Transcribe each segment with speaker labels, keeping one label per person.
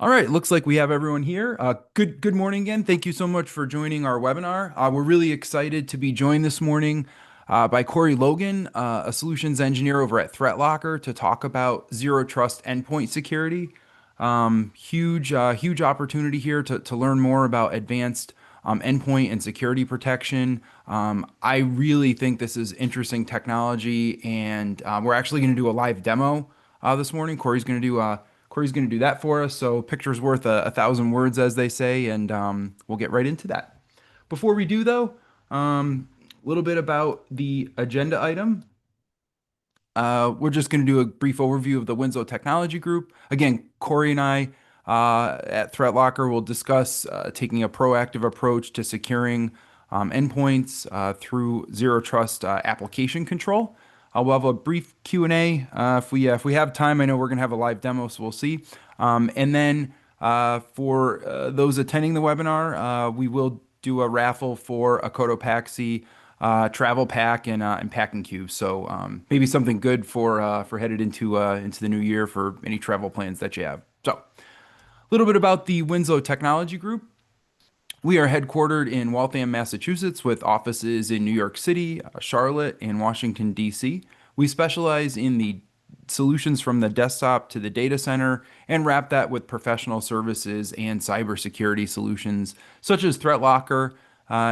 Speaker 1: All right, looks like we have everyone here. Good morning again. Thank you so much for joining our webinar. We're really excited to be joined this morning by Corey Logan, a solutions engineer over at ThreatLocker, to talk about zero trust endpoint security. Huge opportunity here to learn more about advanced endpoint and security protection. I really think this is interesting technology, and we're actually going to do a live demo this morning. Corey's going to do that for us. So picture's worth a thousand words, as they say, and we'll get right into that. Before we do, though, a little bit about the agenda item. We're just going to do a brief overview of the Winslow Technology Group. Again, Corey and I at ThreatLocker will discuss taking a proactive approach to securing endpoints through zero trust application control. We'll have a brief Q&A if we have time. I know we're going to have a live demo, so we'll see. And then for those attending the webinar, we will do a raffle for a Cotopaxi travel pack and packing cubes. So maybe something good for headed into the new year for any travel plans that you have. So a little bit about the Winslow Technology Group. We are headquartered in Waltham, Massachusetts, with offices in New York City, Charlotte, and Washington, D.C. We specialize in the solutions from the desktop to the data center and wrap that with professional services and cybersecurity solutions, such as ThreatLocker,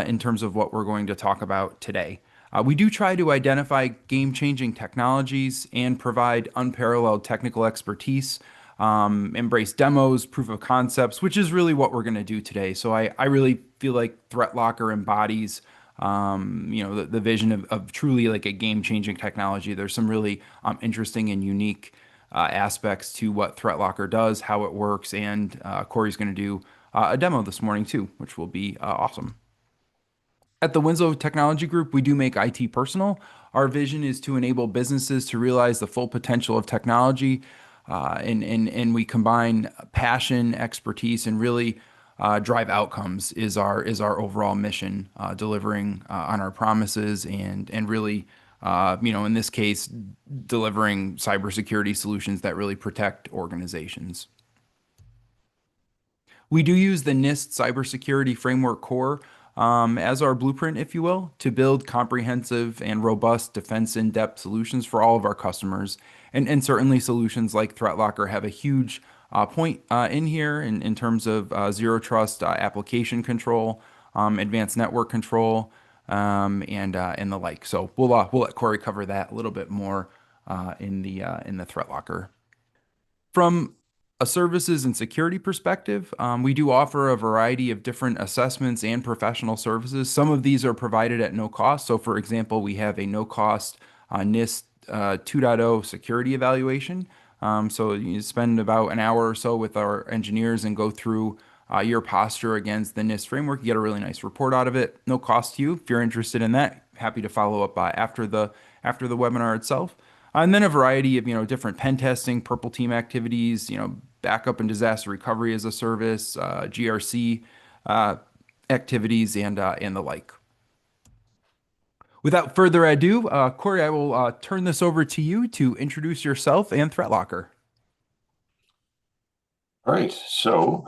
Speaker 1: in terms of what we're going to talk about today. We do try to identify game-changing technologies and provide unparalleled technical expertise, embrace demos, proof of concepts, which is really what we're going to do today. So I really feel like ThreatLocker embodies the vision of truly like a game-changing technology. There's some really interesting and unique aspects to what ThreatLocker does, how it works, and Corey's going to do a demo this morning too, which will be awesome. At the Winslow Technology Group, we do make IT personal. Our vision is to enable businesses to realize the full potential of technology, and we combine passion, expertise, and really drive outcomes is our overall mission, delivering on our promises and really, in this case, delivering cybersecurity solutions that really protect organizations. We do use the NIST Cybersecurity Framework Core as our blueprint, if you will, to build comprehensive and robust defense in-depth solutions for all of our customers. And certainly solutions like ThreatLocker have a huge point in here in terms of zero trust application control, advanced network control, and the like. So we'll let Corey cover that a little bit more in the ThreatLocker. From a services and security perspective, we do offer a variety of different assessments and professional services. Some of these are provided at no cost. So, for example, we have a no-cost NIST 2.0 security evaluation. So you spend about an hour or so with our engineers and go through your posture against the NIST framework. You get a really nice report out of it. No cost to you. If you're interested in that, happy to follow up after the webinar itself. And then a variety of different pen testing, purple team activities, backup and disaster recovery as a service, GRC activities, and the like. Without further ado, Corey, I will turn this over to you to introduce yourself and ThreatLocker.
Speaker 2: All right, so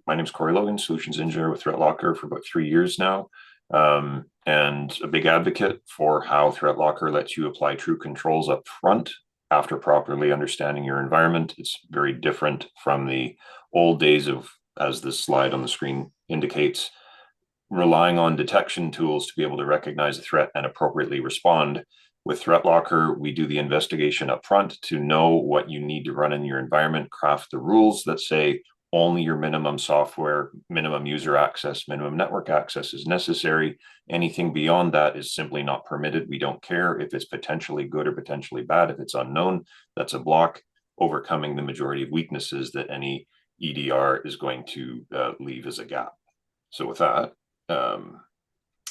Speaker 2: my name is Corey Logan, solutions engineer with ThreatLocker for about 3 years now, and a big advocate for how ThreatLocker lets you apply true controls up front after properly understanding your environment. It's very different from the old days of, as this slide on the screen indicates, relying on detection tools to be able to recognize a threat and appropriately respond. With ThreatLocker, we do the investigation up front to know what you need to run in your environment, craft the rules that say only your minimum software, minimum user access, minimum network access is necessary. Anything beyond that is simply not permitted. We don't care if it's potentially good or potentially bad. If it's unknown, that's a block, overcoming the majority of weaknesses that any EDR is going to leave as a gap. So with that,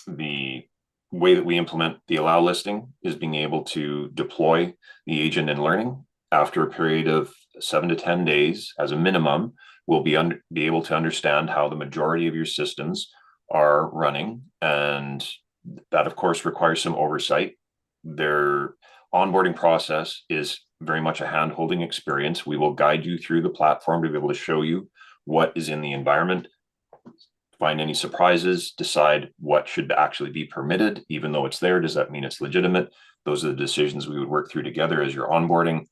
Speaker 2: the way that we implement the allow listing is being able to deploy the agent in learning after a period of 7 to 10 days as a minimum. We'll be able to understand how the majority of your systems are running, and that of course requires some oversight. There onboarding process is very much a hand-holding experience. We will guide you through the platform to be able to show you what is in the environment, find any surprises, decide what should actually be permitted. Even though it's there, does that mean it's legitimate? Those are the decisions we would work through together as you're onboarding.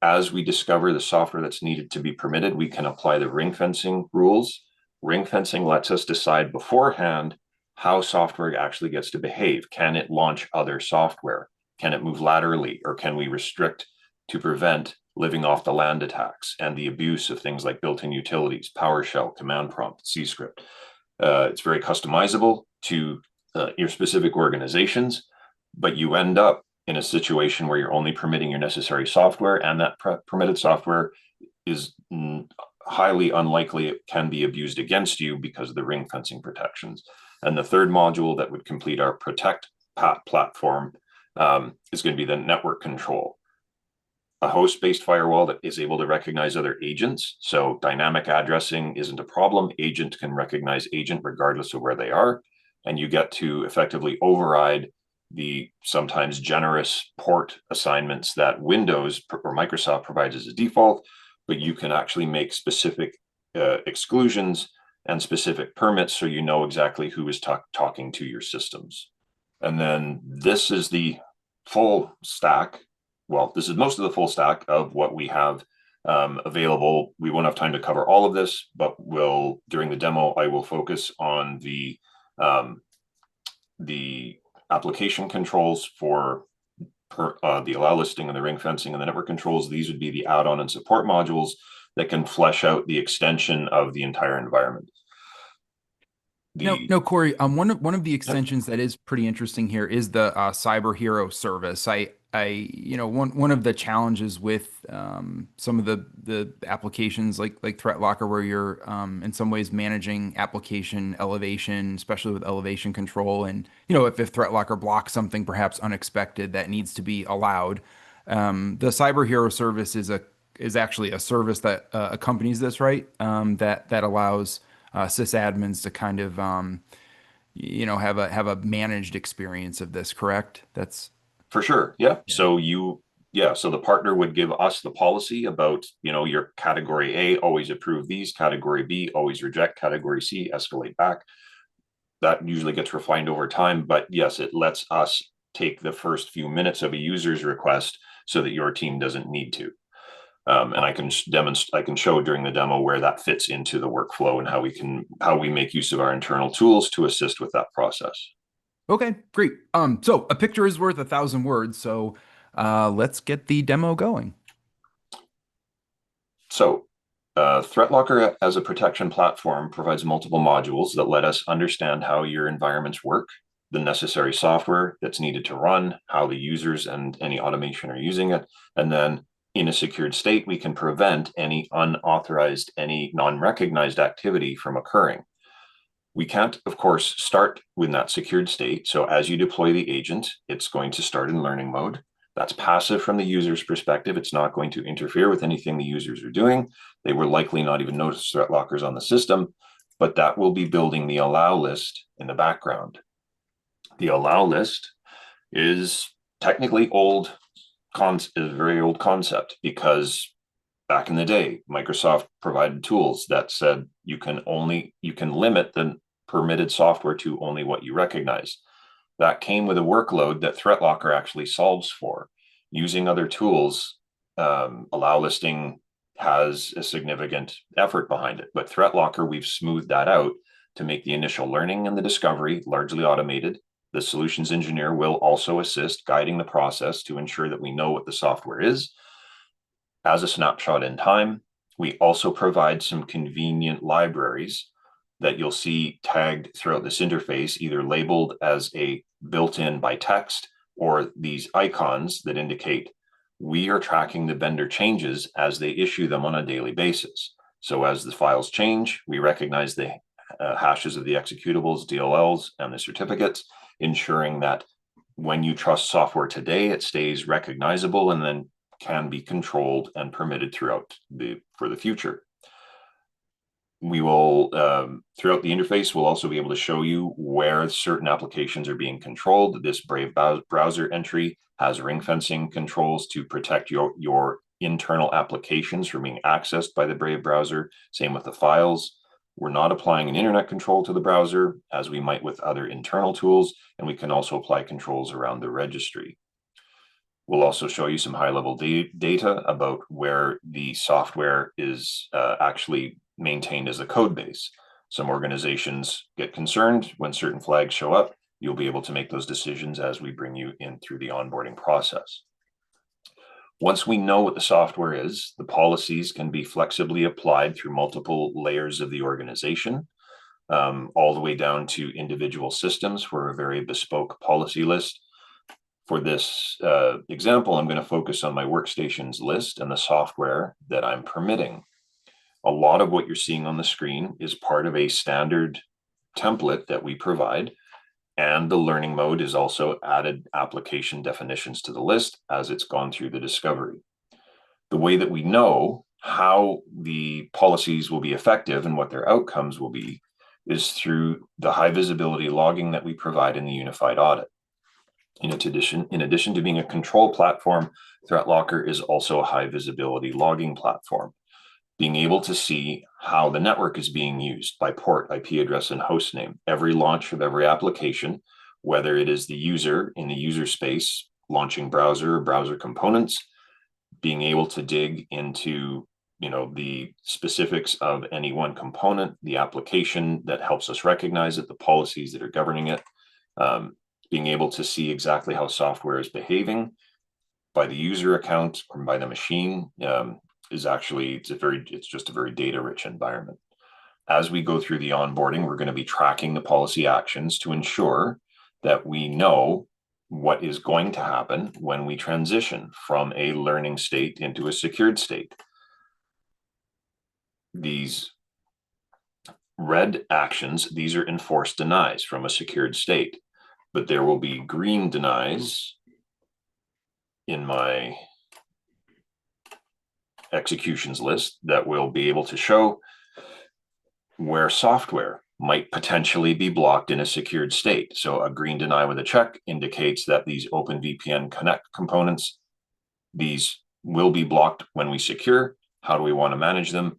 Speaker 2: As we discover the software that's needed to be permitted, we can apply the ring fencing rules. Ring fencing lets us decide beforehand how software actually gets to behave. Can it launch other software? Can it move laterally, or can we restrict to prevent living off the land attacks and the abuse of things like built-in utilities, PowerShell, command prompt, C script? It's very customizable to your specific organizations, but you end up in a situation where you're only permitting your necessary software, and that permitted software is highly unlikely it can be abused against you because of the ring fencing protections. And the third module that would complete our protect platform is going to be the network control. A host-based firewall that is able to recognize other agents. So dynamic addressing isn't a problem. Agent can recognize agent regardless of where they are. And you get to effectively override the sometimes generous port assignments that Windows or Microsoft provides as a default, but you can actually make specific exclusions and specific permits so you know exactly who is talking to your systems. And then this is the full stack. Well, this is most of the full stack of what we have available. We won't have time to cover all of this, but during the demo, I will focus on the application controls for the allow listing and the ring fencing and the network controls. These would be the add-on and support modules that can flesh out the extension of the entire environment.
Speaker 1: No, Corey. One of the extensions that is pretty interesting here is the Cyber Hero service. One of the challenges with some of the applications like ThreatLocker, where you're in some ways managing application elevation, especially with elevation control, and if ThreatLocker blocks something perhaps unexpected that needs to be allowed, the Cyber Hero service is actually a service that accompanies this, right? That allows sysadmins to kind of have a managed experience of this, correct? That's
Speaker 2: for sure. Yeah.
Speaker 1: yeah.
Speaker 2: So the partner would give us the policy about, your category A, always approve these, category B, always reject, category C, escalate back. That usually gets refined over time, but yes, it lets us take the first few minutes of a user's request so that your team doesn't need to. And I can show during the demo where that fits into the workflow and how we make use of our internal tools to assist with that process.
Speaker 1: Okay, great. So a picture is worth 1,000 words. So let's get the demo going.
Speaker 2: So ThreatLocker as a protection platform provides multiple modules that let us understand how your environments work, the necessary software that's needed to run, how the users and any automation are using it, and then in a secured state, we can prevent any unauthorized, any non-recognized activity from occurring. We can't, of course, start with that secured state. So as you deploy the agent, it's going to start in learning mode. That's passive from the user's perspective. It's not going to interfere with anything the users are doing. They will likely not even notice threat lockers on the system, but that will be building the allow list in the background. The allow list is technically is a very old concept, because back in the day, Microsoft provided tools that said you can limit the permitted software to only what you recognize. That came with a workload that ThreatLocker actually solves for. Using other tools, allow listing has a significant effort behind it, but ThreatLocker, we've smoothed that out to make the initial learning and the discovery largely automated. The solutions engineer will also assist guiding the process to ensure that we know what the software is as a snapshot in time. We also provide some convenient libraries that you'll see tagged throughout this interface, either labeled as a built-in by text or these icons that indicate we are tracking the vendor changes as they issue them on a daily basis. So as the files change, we recognize the hashes of the executables, DLLs, and the certificates, ensuring that when you trust software today, it stays recognizable and then can be controlled and permitted for the future. We will, throughout the interface, we'll also be able to show you where certain applications are being controlled. This Brave browser entry has ring fencing controls to protect your internal applications from being accessed by the Brave browser. Same with the files. We're not applying an internet control to the browser as we might with other internal tools, and we can also apply controls around the registry. We'll also show you some high-level data about where the software is actually maintained as a code base. Some organizations get concerned when certain flags show up. You'll be able to make those decisions as we bring you in through the onboarding process. Once we know what the software is, the policies can be flexibly applied through multiple layers of the organization, all the way down to individual systems for a very bespoke policy list. For this example, I'm going to focus on my workstations list and the software that I'm permitting. A lot of what you're seeing on the screen is part of a standard template that we provide, and the learning mode is also added application definitions to the list as it's gone through the discovery. The way that we know how the policies will be effective and what their outcomes will be is through the high visibility logging that we provide in the unified audit. In addition to being a control platform, ThreatLocker is also a high visibility logging platform. Being able to see how the network is being used by port, IP address, and host name, every launch of every application, whether it is the user in the user space launching browser or browser components, being able to dig into the specifics of any one component, the application that helps us recognize it, the policies that are governing it, being able to see exactly how software is behaving by the user account or by the machine is actually, it's just a very data rich environment. As we go through the onboarding, we're going to be tracking the policy actions to ensure that we know what is going to happen when we transition from a learning state into a secured state. These red actions, these are enforced denies from a secured state, but there will be green denies in my executions list that will be able to show where software might potentially be blocked in a secured state. So a green deny with a check indicates that these OpenVPN Connect components, these will be blocked when we secure. How do we want to manage them?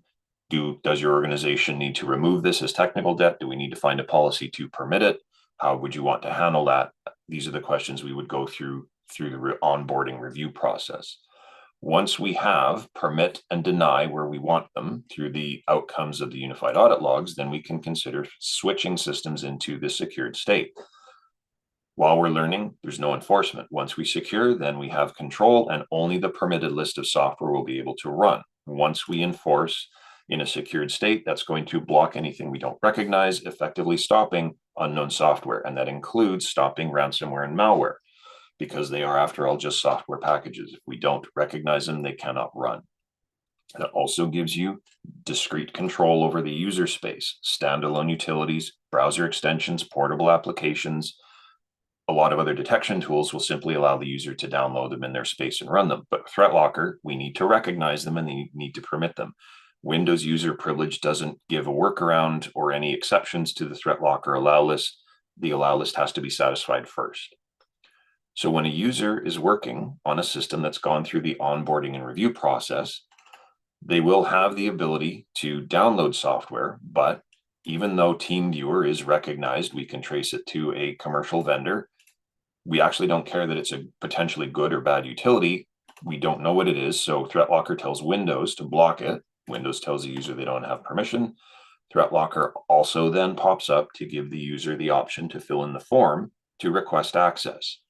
Speaker 2: Does your organization need to remove this as technical debt? Do we need to find a policy to permit it? How would you want to handle that? These are the questions we would go through the onboarding review process. Once we have permit and deny where we want them through the outcomes of the unified audit logs, then we can consider switching systems into the secured state. While we're learning, there's no enforcement. Once we secure, then we have control, and only the permitted list of software will be able to run. Once we enforce in a secured state, that's going to block anything we don't recognize, effectively stopping unknown software. And that includes stopping ransomware and malware, because they are, after all, just software packages. If we don't recognize them, they cannot run. That also gives you discrete control over the user space, standalone utilities, browser extensions, portable applications. A lot of other detection tools will simply allow the user to download them in their space and run them. But ThreatLocker, we need to recognize them and they need to permit them. Windows user privilege doesn't give a workaround or any exceptions to the ThreatLocker allow list. The allow list has to be satisfied first. So when a user is working on a system that's gone through the onboarding and review process, they will have the ability to download software, but even though TeamViewer is recognized, we can trace it to a commercial vendor. We actually don't care that it's a potentially good or bad utility. We don't know what it is. So ThreatLocker tells Windows to block it. Windows tells the user they don't have permission. ThreatLocker also then pops up to give the user the option to fill in the form to request access.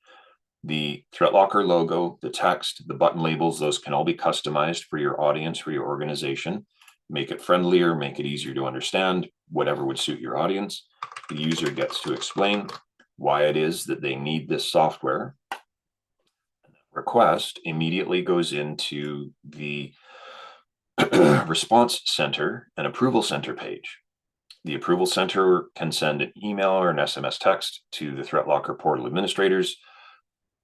Speaker 2: The ThreatLocker logo, the text, the button labels, those can all be customized for your audience, for your organization. Make it friendlier, make it easier to understand, whatever would suit your audience. The user gets to explain why it is that they need this software. Request immediately goes into the response center and approval center page. The approval center can send an email or an SMS text to the ThreatLocker portal administrators.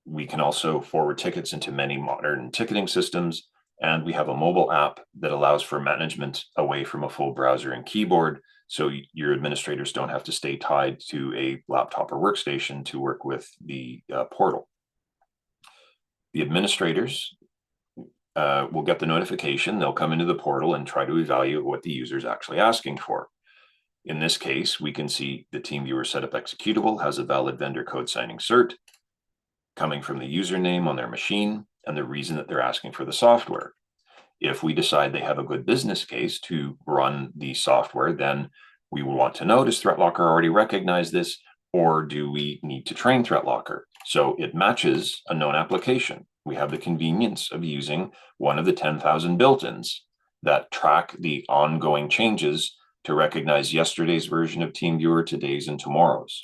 Speaker 2: We can also forward tickets into many modern ticketing systems, And we have a mobile app that allows for management away from a full browser and keyboard, so your administrators don't have to stay tied to a laptop or workstation to work with the portal. The administrators will get the notification. They'll come into the portal and try to evaluate what the user is actually asking for. In this case, we can see the TeamViewer setup executable has a valid vendor code signing cert coming from the username on their machine and the reason that they're asking for the software. If we decide they have a good business case to run the software, then we will want to know, does ThreatLocker already recognize this, or do we need to train ThreatLocker? So it matches a known application. We have the convenience of using one of the 10,000 built-ins that track the ongoing changes to recognize yesterday's version of TeamViewer, today's, and tomorrow's.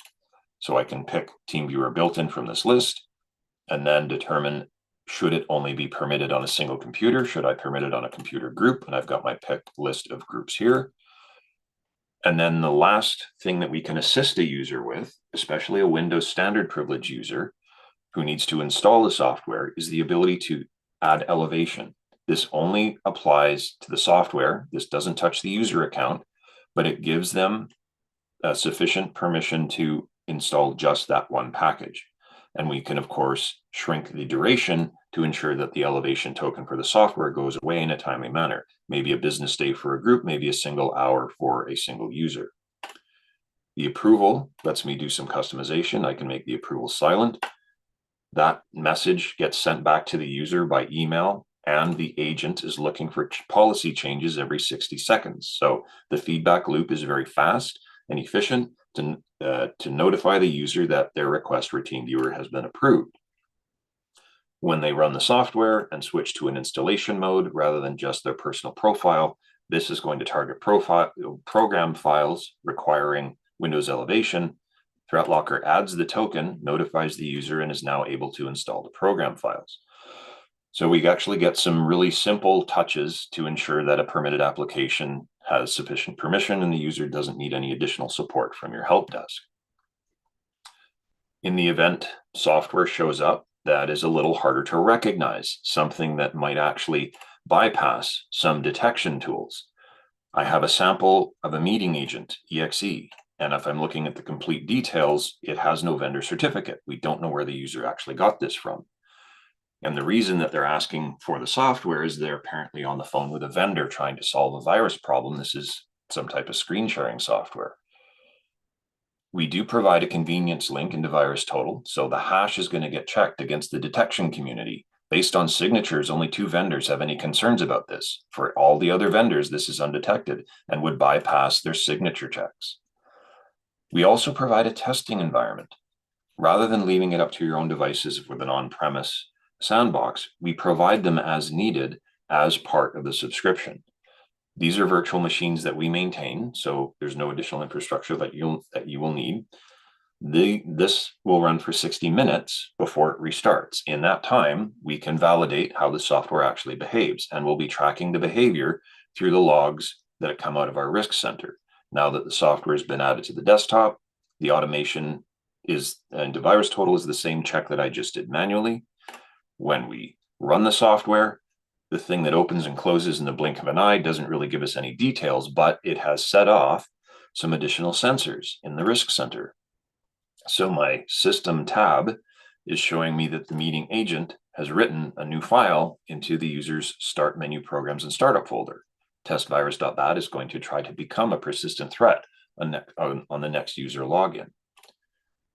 Speaker 2: So I can pick TeamViewer built-in from this list and then determine, should it only be permitted on a single computer? Should I permit it on a computer group? And I've got my pick list of groups here. And then the last thing that we can assist a user with, especially a Windows standard privilege user who needs to install the software, is the ability to add elevation. This only applies to the software. This doesn't touch the user account, but it gives them sufficient permission to install just that one package. And we can, of course, shrink the duration to ensure that the elevation token for the software goes away in a timely manner. Maybe a business day for a group, maybe a single hour for a single user. The approval lets me do some customization. I can make the approval silent. That message gets sent back to the user by email, and the agent is looking for policy changes every 60 seconds. So the feedback loop is very fast and efficient to notify the user that their request for TeamViewer has been approved. When they run the software and switch to an installation mode rather than just their personal profile, this is going to target program files requiring Windows Elevation. ThreatLocker adds the token, notifies the user, and is now able to install the program files. So we actually get some really simple touches to ensure that a permitted application has sufficient permission and the user doesn't need any additional support from your help desk. In the event software shows up that is a little harder to recognize, something that might actually bypass some detection tools, I have a sample of a meeting agent, EXE, and if I'm looking at the complete details, it has no vendor certificate. We don't know where the user actually got this from. And the reason that they're asking for the software is they're apparently on the phone with a vendor trying to solve a virus problem. This is some type of screen sharing software. We do provide a convenience link into VirusTotal, so the hash is going to get checked against the detection community. Based on signatures, only 2 vendors have any concerns about this. For all the other vendors, this is undetected and would bypass their signature checks. We also provide a testing environment. Rather than leaving it up to your own devices with an on-premise sandbox, we provide them as needed as part of the subscription. These are virtual machines that we maintain, so there's no additional infrastructure that you will need. This will run for 60 minutes before it restarts. In that time, we can validate how the software actually behaves, and we'll be tracking the behavior through the logs that come out of our risk center. Now that the software has been added to the desktop, the automation into VirusTotal is the same check that I just did manually. When we run the software, the thing that opens and closes in the blink of an eye doesn't really give us any details, but it has set off some additional sensors in the risk center. So my system tab is showing me that the meeting agent has written a new file into the user's start menu programs and startup folder. Testvirus.bat is going to try to become a persistent threat on the next user login.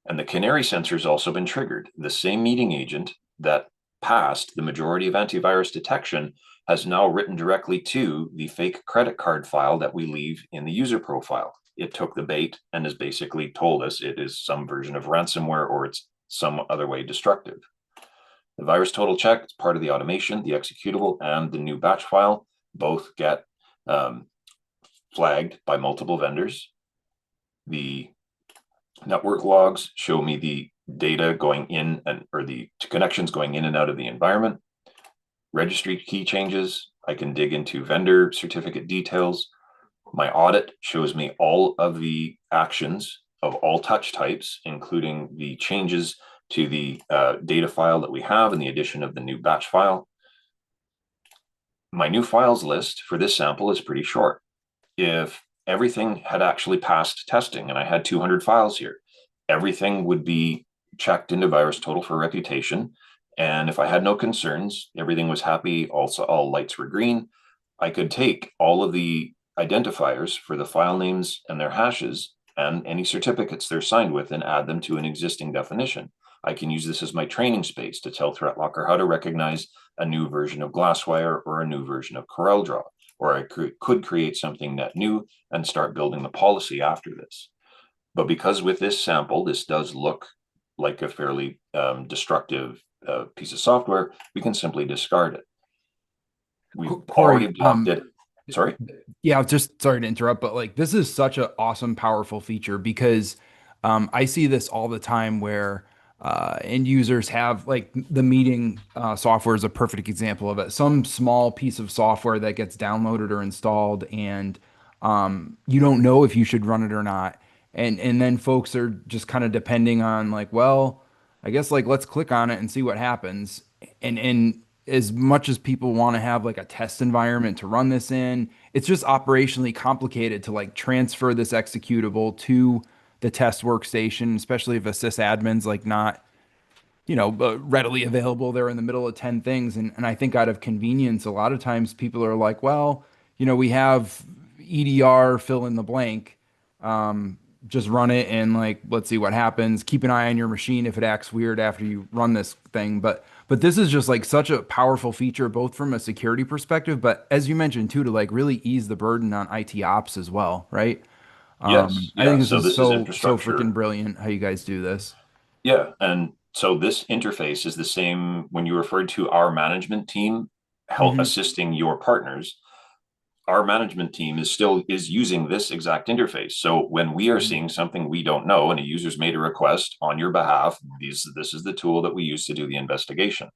Speaker 2: And the canary sensor has also been triggered. The same meeting agent that passed the majority of antivirus detection has now written directly to the fake credit card file that we leave in the user profile. It took the bait and has basically told us it is some version of ransomware or it's some other way destructive. The VirusTotal check is part of the automation, the executable, and the new batch file both get flagged by multiple vendors. The network logs show me the data going in or the connections going in and out of the environment. Registry key changes, I can dig into vendor certificate details. My audit shows me all of the actions of all touch types, including the changes to the data file that we have and the addition of the new batch file. My new files list for this sample is pretty short. If everything had actually passed testing and I had 200 files here, everything would be checked into VirusTotal for reputation. And if I had no concerns, everything was happy, also all lights were green, I could take all of the identifiers for the file names and their hashes and any certificates they're signed with and add them to an existing definition. I can use this as my training space to tell ThreatLocker how to recognize a new version of Glasswire or a new version of CorelDRAW, or I could create something net new and start building the policy after this. But because with this sample, this does look like a fairly destructive piece of software, we can simply discard it. We've already
Speaker 1: Corey,
Speaker 2: blocked it. Sorry?
Speaker 1: yeah, I was just sorry to interrupt, but like this is such an awesome, powerful feature because I see this all the time where end users have like the meeting software is a perfect example of it. Some small piece of software that gets downloaded or installed, and you don't know if you should run it or not. And then folks are just kind of depending on like, well, I guess like let's click on it and see what happens. And as much as people want to have like a test environment to run this in, it's just operationally complicated to like transfer this executable to the test workstation, especially if a sysadmin's like not, readily available. They're in the middle of 10 things. And I think out of convenience, a lot of times people are like, well, we have EDR fill in the blank. Just run it and like, let's see what happens. Keep an eye on your machine if it acts weird after you run this thing. But this is just like such a powerful feature, both from a security perspective, but as you mentioned too, to like really ease the burden on IT ops as well, right?
Speaker 2: Yes.
Speaker 1: I think
Speaker 2: Yeah.
Speaker 1: this
Speaker 2: So
Speaker 1: is
Speaker 2: this is
Speaker 1: so freaking
Speaker 2: infrastructure.
Speaker 1: brilliant how you guys do this.
Speaker 2: Yeah. And so this interface is the same when you referred to our management team help
Speaker 1: Hmm.
Speaker 2: assisting your partners. Our management team is using this exact interface. So when we are seeing something we don't know and a user's made a request on your behalf, this is the tool that we use to do the investigation.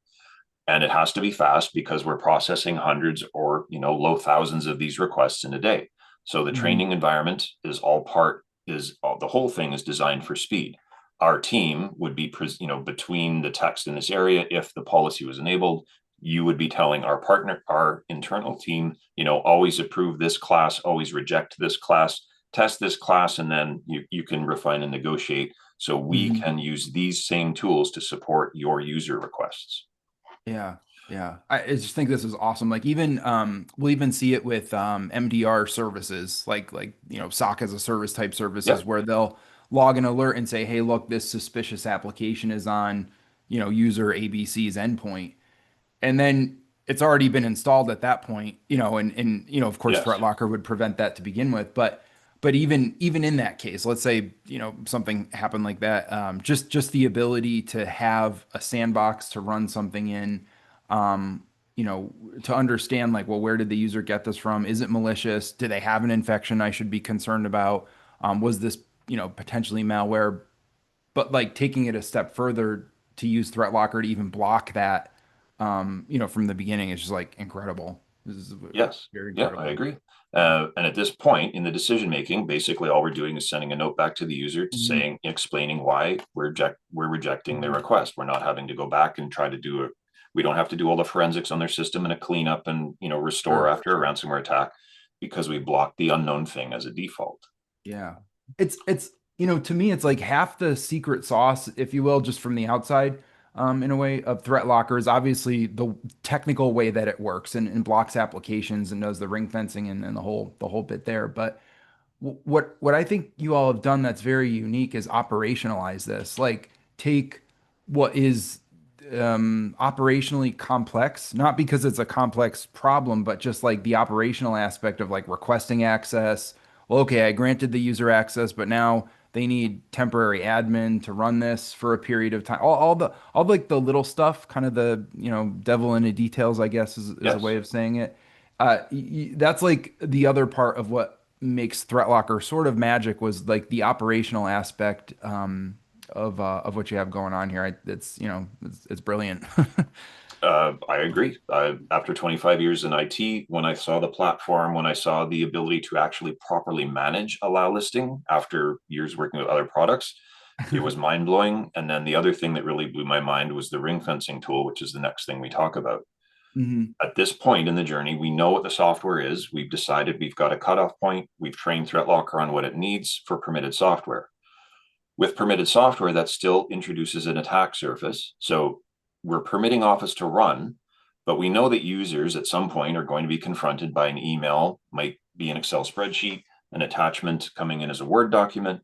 Speaker 2: And it has to be fast because we're processing hundreds or low thousands of these requests in a day. So the
Speaker 1: Hmm.
Speaker 2: training environment is the whole thing is designed for speed. Our team would be between the text in this area. If the policy was enabled, you would be telling our internal team, always approve this class, always reject this class, test this class, and then you can refine and negotiate. So we
Speaker 1: Hmm.
Speaker 2: can use these same tools to support your user requests.
Speaker 1: Yeah, yeah. I just think this is awesome. Like even we'll even see it with MDR services, like SOC as a service type services
Speaker 2: Yep.
Speaker 1: where they'll log an alert and say, "Hey, look, this suspicious application is on, user ABC's endpoint." And then it's already been installed at that point, and of course
Speaker 2: Yes.
Speaker 1: ThreatLocker would prevent that to begin with, but even in that case, let's say something happened like that, just the ability to have a sandbox to run something in, um, to understand like, well, where did the user get this from? Is it malicious? Do they have an infection I should be concerned about? Was this potentially malware? But like taking it a step further to use ThreatLocker to even block that, from the beginning is just like incredible. This is
Speaker 2: Yes.
Speaker 1: very
Speaker 2: Yeah, I
Speaker 1: incredible.
Speaker 2: agree.
Speaker 1: Yeah.
Speaker 2: And at this point in the decision making, basically all we're doing is sending a note back to the user to
Speaker 1: Hmm.
Speaker 2: saying, explaining why we're rejecting their
Speaker 1: Hmm.
Speaker 2: request. We're not having to go back and try to do it. We don't have to do all the forensics on their system and a cleanup and restore
Speaker 1: Sure,
Speaker 2: after a
Speaker 1: sure.
Speaker 2: ransomware attack because we blocked the unknown thing as a default.
Speaker 1: Yeah. It's to me it's like half the secret sauce, if you will, just from the outside, in a way, of ThreatLocker is obviously the technical way that it works and blocks applications and does the ring fencing and the whole bit there. But what I think you all have done that's very unique is operationalize this. Like take what is operationally complex, not because it's a complex problem, but just like the operational aspect of like requesting access. Well, okay, I granted the user access, but now they need temporary admin to run this for a period of time. All like the little stuff, kind of the devil in the details, I guess is a way
Speaker 2: Yes.
Speaker 1: of saying it. That's like the other part of what makes ThreatLocker sort of magic was like the operational aspect of what you have going on here. It's brilliant.
Speaker 2: I agree. After 25 years in IT, when I saw the platform, when I saw the ability to actually properly manage allow listing after years working with other products, it was mind blowing. And then the other thing that really blew my mind was the ring fencing tool, which is the next thing we talk about.
Speaker 1: Hmm.
Speaker 2: At this point in the journey, we know what the software is. We've decided we've got a cutoff point. We've trained ThreatLocker on what it needs for permitted software. With permitted software, that still introduces an attack surface. So we're permitting Office to run, but we know that users at some point are going to be confronted by an email, might be an Excel spreadsheet, an attachment coming in as a Word document,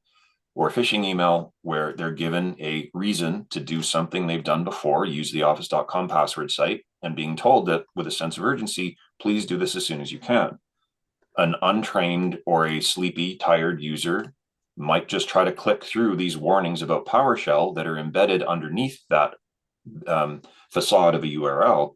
Speaker 2: or a phishing email where they're given a reason to do something they've done before, use the office.com password site, and being told that with a sense of urgency, please do this as soon as you can. An untrained or a sleepy, tired user might just try to click through these warnings about PowerShell that are embedded underneath that facade of a URL,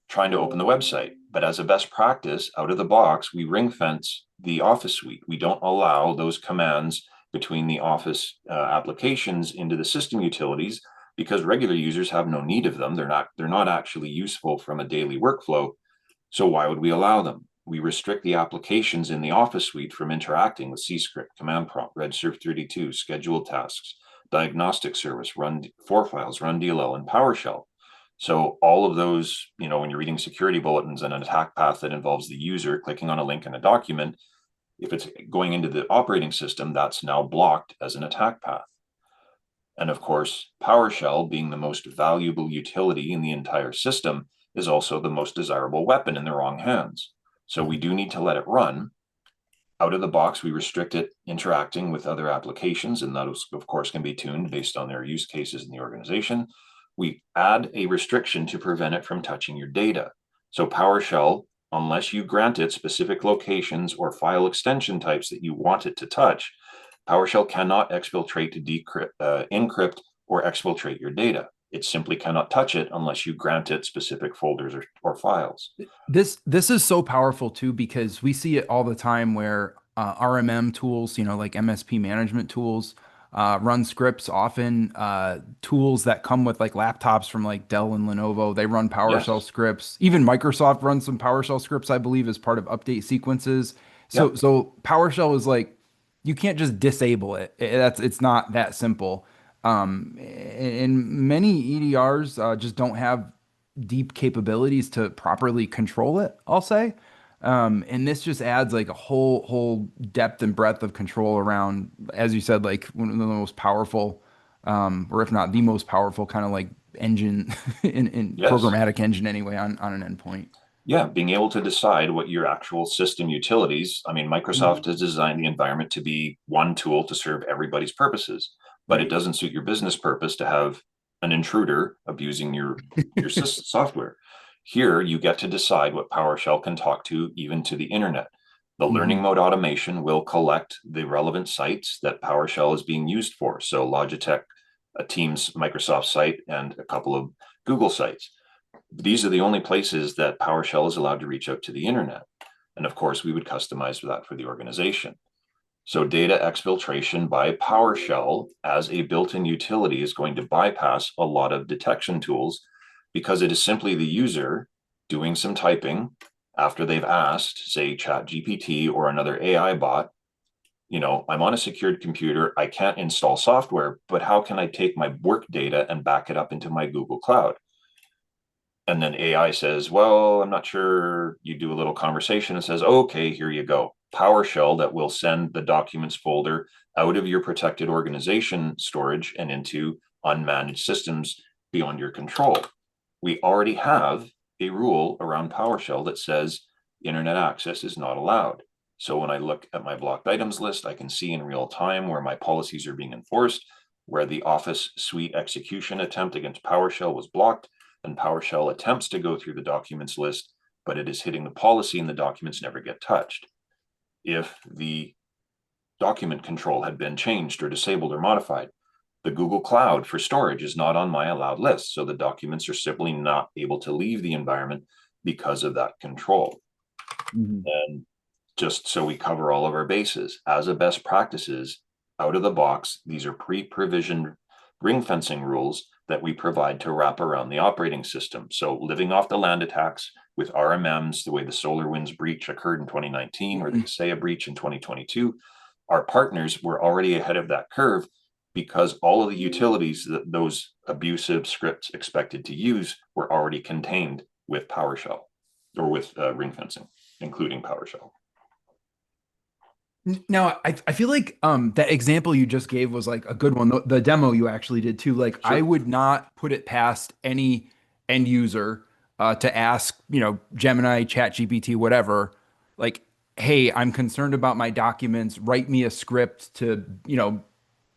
Speaker 2: trying to open the website. But as a best practice, out of the box, we ring fence the Office suite. We don't allow those commands between the Office applications into the system utilities because regular users have no need of them. They're not actually useful from a daily workflow. So why would we allow them? We restrict the applications in the Office suite from interacting with cscript, command prompt, redshift32, scheduled tasks, diagnostic service, run for files, run DLL, and PowerShell. So all of those, when you're reading security bulletins and an attack path that involves the user clicking on a link in a document, if it's going into the operating system, that's now blocked as an attack path. And of course, PowerShell, being the most valuable utility in the entire system, is also the most desirable weapon in the wrong hands. So we do need to let it run. Out of the box, we restrict it interacting with other applications, and those, of course, can be tuned based on their use cases in the organization. We add a restriction to prevent it from touching your data. So PowerShell, unless you grant it specific locations or file extension types that you want it to touch, PowerShell cannot exfiltrate to decrypt, encrypt, or exfiltrate your data. It simply cannot touch it unless you grant it specific folders or files.
Speaker 1: This is so powerful too because we see it all the time where RMM tools, like MSP management tools, run scripts. Often tools that come with like laptops from like Dell and Lenovo, they run PowerShell
Speaker 2: Yes.
Speaker 1: scripts. Even Microsoft runs some PowerShell scripts, I believe, as part of update sequences.
Speaker 2: Yeah.
Speaker 1: So PowerShell is like you can't just disable it. It's not that simple. And many EDRs just don't have deep capabilities to properly control it, I'll say. And this just adds like a whole depth and breadth of control around, as you said, like one of the most powerful, or if not the most powerful kind of like engine in
Speaker 2: Yes.
Speaker 1: programmatic engine anyway on an endpoint.
Speaker 2: Yeah, being able to decide what your actual system utilities. I mean, Microsoft
Speaker 1: Mhm.
Speaker 2: has designed the environment to be one tool to serve everybody's purposes, but it
Speaker 1: Right.
Speaker 2: doesn't suit your business purpose to have an intruder abusing your software. Here, you get to decide what PowerShell can talk to, even to the internet. The learning
Speaker 1: Hmm.
Speaker 2: mode automation will collect the relevant sites that PowerShell is being used for. So Logitech, a Teams Microsoft site, and a couple of Google sites. These are the only places that PowerShell is allowed to reach out to the internet. And of course, we would customize that for the organization. So data exfiltration by PowerShell as a built-in utility is going to bypass a lot of detection tools because it is simply the user doing some typing after they've asked, say, ChatGPT or another AI bot, I'm on a secured computer, I can't install software, but how can I take my work data and back it up into my Google Cloud? And then AI says, well, I'm not sure. You do a little conversation and says, okay, here you go. PowerShell that will send the documents folder out of your protected organization storage and into unmanaged systems beyond your control. We already have a rule around PowerShell that says internet access is not allowed. So when I look at my blocked items list, I can see in real time where my policies are being enforced, where the Office suite execution attempt against PowerShell was blocked, and PowerShell attempts to go through the documents list, but it is hitting the policy and the documents never get touched. If the document control had been changed or disabled or modified, the Google Cloud for storage is not on my allowed list. So the documents are simply not able to leave the environment because of that control.
Speaker 1: Hmm.
Speaker 2: And just so we cover all of our bases, as a best practices, out of the box, these are pre-provisioned ring fencing rules that we provide to wrap around the operating system. So living off the land attacks with RMMs, the way the SolarWinds breach occurred in 2019 or the Kaseya breach in 2022, our partners were already ahead of that curve because all of the utilities that those abusive scripts expected to use were already contained with PowerShell or with ring fencing, including PowerShell.
Speaker 1: Now, I feel like that example you just gave was like a good one. The demo you actually did too. Like I
Speaker 2: Sure.
Speaker 1: would not put it past any end user to ask, Gemini, ChatGPT, whatever, like, hey, I'm concerned about my documents. Write me a script to,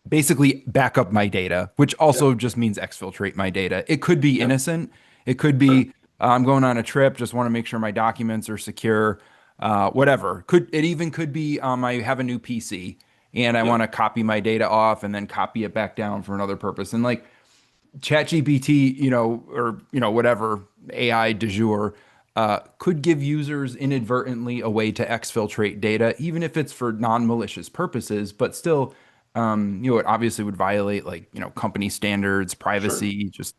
Speaker 1: basically back up my data, which
Speaker 2: Yeah.
Speaker 1: also just means exfiltrate my data. It could be
Speaker 2: Yeah.
Speaker 1: innocent. It could
Speaker 2: Sure.
Speaker 1: be I'm going on a trip, just want to make sure my documents are secure. Whatever. It even could be I have a new PC and I
Speaker 2: Yeah.
Speaker 1: want to copy my data off and then copy it back down for another purpose. And like ChatGPT, or whatever AI du jour, could give users inadvertently a way to exfiltrate data, even if it's for non-malicious purposes, but still, it obviously would violate like company standards,
Speaker 2: Sure.
Speaker 1: privacy, just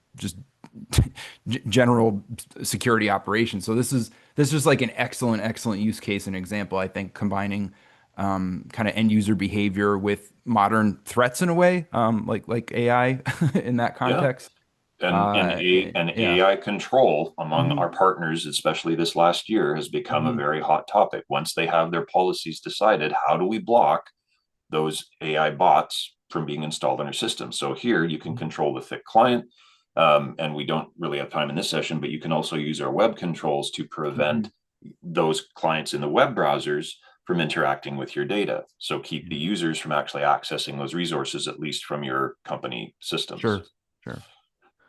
Speaker 1: general security operations. So this is like an excellent use case and example, I think, combining kind of end user behavior with modern threats in a way, like AI in that
Speaker 2: Yeah.
Speaker 1: context.
Speaker 2: And
Speaker 1: Uh, yeah.
Speaker 2: AI control among
Speaker 1: Mhm.
Speaker 2: our partners, especially this last year, has become a
Speaker 1: Mhm.
Speaker 2: very hot topic. Once they have their policies decided, how do we block those AI bots from being installed on your system? So here you can control the thick client. And we don't really have time in this session, but you can also use our web controls to prevent
Speaker 1: Mhm.
Speaker 2: those clients in the web browsers from interacting with your data. So keep the users from actually accessing those resources, at least from your company systems.
Speaker 1: Sure, sure.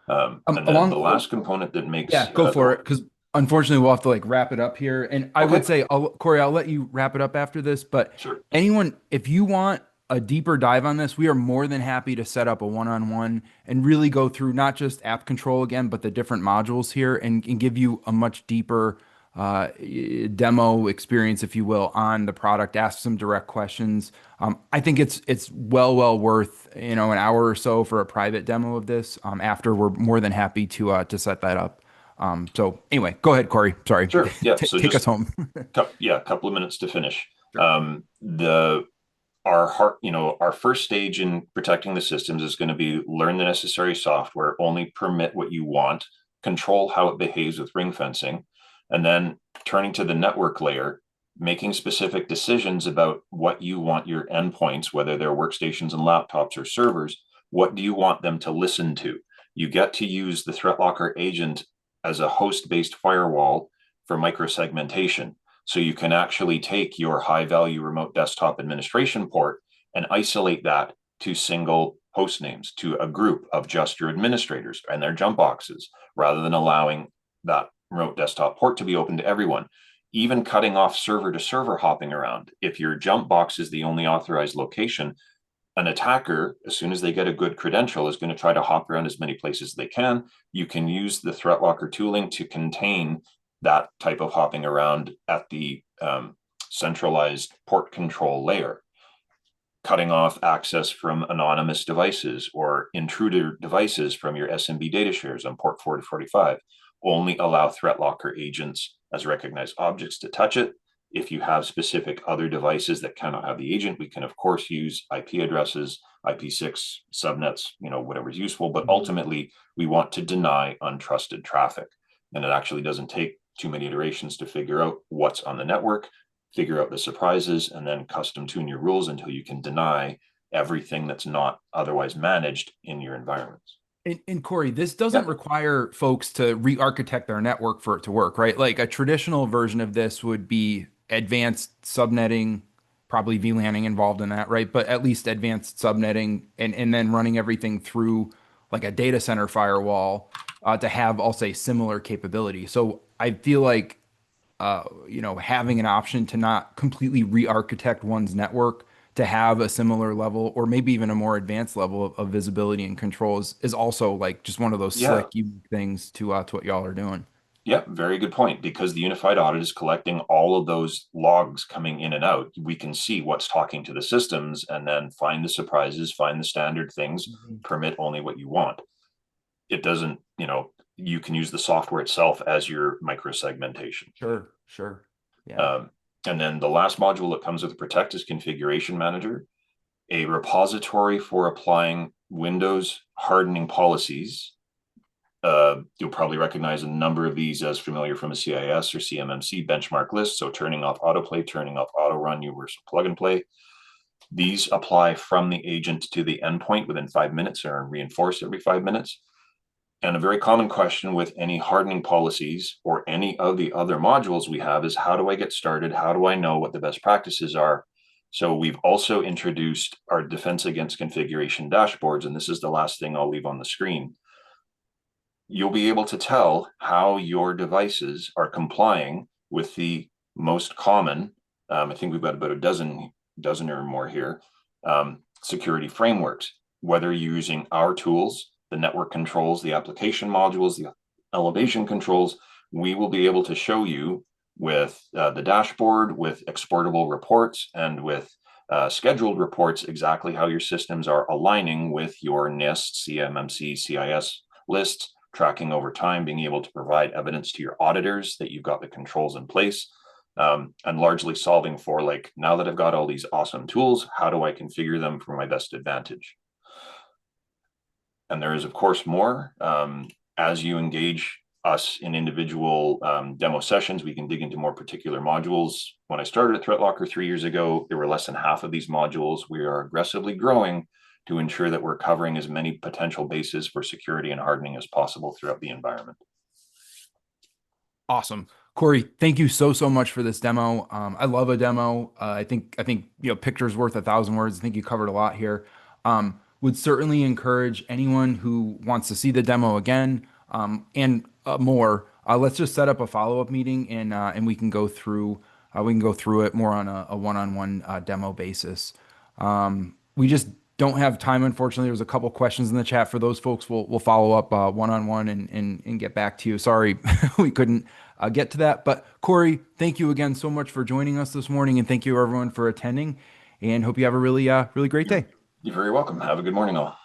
Speaker 2: And then the
Speaker 1: Along,
Speaker 2: last component that
Speaker 1: yeah,
Speaker 2: makes
Speaker 1: go for it. Because unfortunately, we'll have to like wrap it up here. And I would
Speaker 2: okay,
Speaker 1: say, Corey, I'll let you wrap it up after this. But
Speaker 2: sure,
Speaker 1: anyone, if you want a deeper dive on this, we are more than happy to set up a one-on-one and really go through not just app control again, but the different modules here and give you a much deeper demo experience, if you will, on the product. Ask some direct questions. I think it's well worth an hour or so for a private demo of this. After we're more than happy to set that up. So anyway, go ahead, Corey. Sorry,
Speaker 2: sure, yeah. So
Speaker 1: take us
Speaker 2: just
Speaker 1: home.
Speaker 2: yeah, a couple of minutes to finish.
Speaker 1: Sure.
Speaker 2: The our heart, our first stage in protecting the systems is going to be learn the necessary software, only permit what you want, control how it behaves with ring fencing, and then turning to the network layer, making specific decisions about what you want your endpoints, whether they're workstations and laptops or servers, what do you want them to listen to? You get to use the ThreatLocker agent as a host-based firewall for microsegmentation. So you can actually take your high value remote desktop administration port and isolate that to single host names, to a group of just your administrators and their jump boxes, rather than allowing that remote desktop port to be open to everyone. Even cutting off server to server hopping around. If your jump box is the only authorized location, an attacker, as soon as they get a good credential, is going to try to hop around as many places as they can. You can use the ThreatLocker tooling to contain that type of hopping around at the centralized port control layer, cutting off access from anonymous devices or intruder devices from your SMB data shares on port 4045. Only allow ThreatLocker agents as recognized objects to touch it. If you have specific other devices that cannot have the agent, we can of course use IP addresses, IP6 subnets, whatever's useful, but
Speaker 1: Mhm.
Speaker 2: ultimately we want to deny untrusted traffic. And it actually doesn't take too many iterations to figure out what's on the network, figure out the surprises, and then custom tune your rules until you can deny everything that's not otherwise managed in your environments.
Speaker 1: And Corey, this doesn't
Speaker 2: Yeah.
Speaker 1: require folks to re-architect their network for it to work, right? Like a traditional version of this would be advanced subnetting, probably VLANing involved in that, right? But at least advanced subnetting and then running everything through like a data center firewall to have, I'll say, similar capability. So I feel like having an option to not completely re-architect one's network to have a similar level or maybe even a more advanced level of visibility and controls is also like just one of those
Speaker 2: Yeah.
Speaker 1: slick unique things to what y'all are doing.
Speaker 2: Yeah, very good point. Because the unified audit is collecting all of those logs coming in and out, we can see what's talking to the systems and then find the surprises, find the standard things,
Speaker 1: Mhm.
Speaker 2: permit only what you want. It doesn't, you can use the software itself as your microsegmentation.
Speaker 1: Sure, sure. Yeah.
Speaker 2: Um, and then the last module that comes with Protect is Configuration Manager, a repository for applying Windows hardening policies You'll probably recognize a number of these as familiar from a CIS or CMMC benchmark list. So turning off autoplay, turning off auto run, universal plug and play. These apply from the agent to the endpoint within 5 minutes or reinforced every 5 minutes. And a very common question with any hardening policies or any of the other modules we have is, how do I get started? How do I know what the best practices are? So we've also introduced our defense against configuration dashboards, and this is the last thing I'll leave on the screen. You'll be able to tell how your devices are complying with the most common, I think we've got about a dozen or more here, security frameworks, whether you're using our tools, the network controls, the application modules, the elevation controls. We will be able to show you with the dashboard, with exportable reports, and with scheduled reports exactly how your systems are aligning with your NIST, CMMC, CIS lists, tracking over time, being able to provide evidence to your auditors that you've got the controls in place, and largely solving for, like, now that I've got all these awesome tools, how do I configure them for my best advantage? And there is, of course, more. As you engage us in individual demo sessions, we can dig into more particular modules. When I started at ThreatLocker 3 years ago, there were less than half of these modules. We are aggressively growing to ensure that we're covering as many potential bases for security and hardening as possible throughout the environment.
Speaker 1: Awesome. Corey, thank you so much for this demo. I love a demo. I think pictures worth a thousand words. I think you covered a lot here. Would certainly encourage anyone who wants to see the demo again, and more. Let's just set up a follow-up meeting, and we can go through it more on a one-on-one demo basis. We just don't have time, unfortunately. There's a couple questions in the chat. For those folks, we'll follow up one-on-one and get back to you. Sorry, we couldn't get to that. But Corey, thank you again so much for joining us this morning, and thank you everyone for attending. And hope you have a really great day.
Speaker 2: You're very welcome. Have a good morning, all.